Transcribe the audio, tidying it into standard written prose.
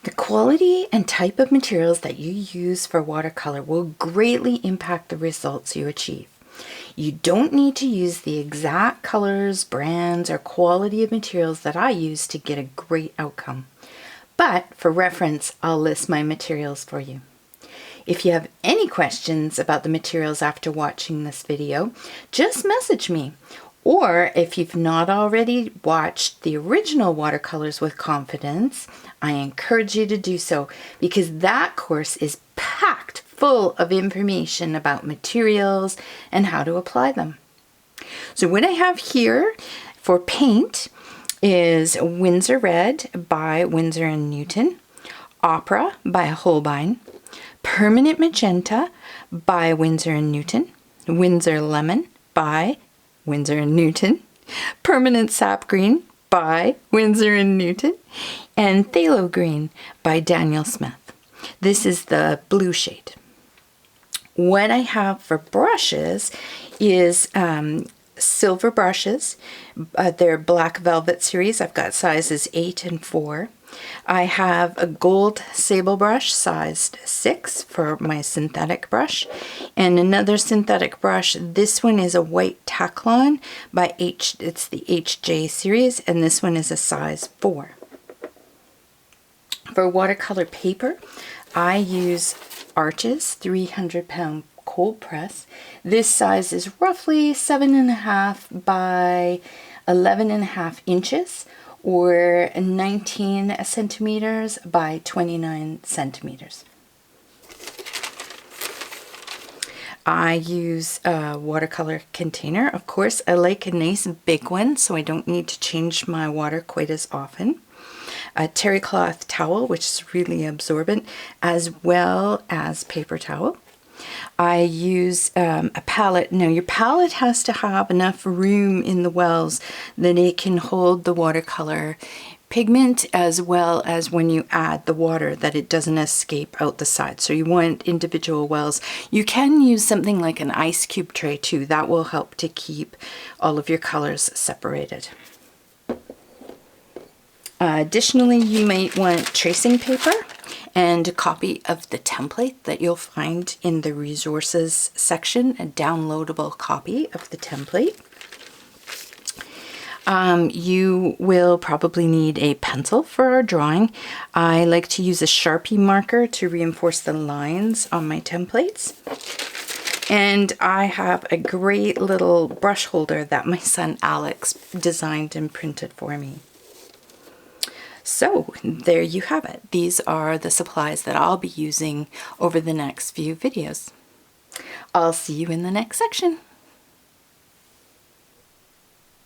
The quality and type of materials that you use for watercolor will greatly impact the results you achieve. You don't need to use the exact colors, brands, or quality of materials that I use to get a great outcome. But for reference, I'll list my materials for you. If you have any questions about the materials after watching this video, just message me. Or if you've not already watched the original Watercolors with Confidence, I encourage you to do so because that course is packed full of information about materials and how to apply them. So what I have here for paint is Winsor Red by Winsor & Newton, Opera by Holbein, Permanent Magenta by Winsor & Newton, Winsor Lemon by Winsor & Newton, Permanent Sap Green by Winsor & Newton, and Phthalo Green by Daniel Smith. This is the blue shade. What I have for brushes is silver brushes. They're Black Velvet series. I've got sizes 8 and 4. I have a gold sable brush sized 6 for my synthetic brush, and another synthetic brush. This one is a white Taklon by it's the HJ series, and this one is a size 4. For watercolor paper, I use Arches 300-pound cold press. This size is roughly 7.5 by 11.5 inches, or 19 centimeters by 29 centimeters. I use a watercolor container. Of course, I like a nice big one so I don't need to change my water quite as often. A terry cloth towel, which is really absorbent, as well as paper towel. I use a palette. Now your palette has to have enough room in the wells that it can hold the watercolor pigment, as well as when you add the water that it doesn't escape out the side. So you want individual wells. You can use something like an ice cube tray too. That will help to keep all of your colors separated. Additionally, you might want tracing paper and a copy of the template that you'll find in the resources section, a downloadable copy of the template. You will probably need a pencil for our drawing. I like to use a Sharpie marker to reinforce the lines on my templates. And I have a great little brush holder that my son Alex designed and printed for me. So there you have it. These are the supplies that I'll be using over the next few videos. I'll see you in the next section.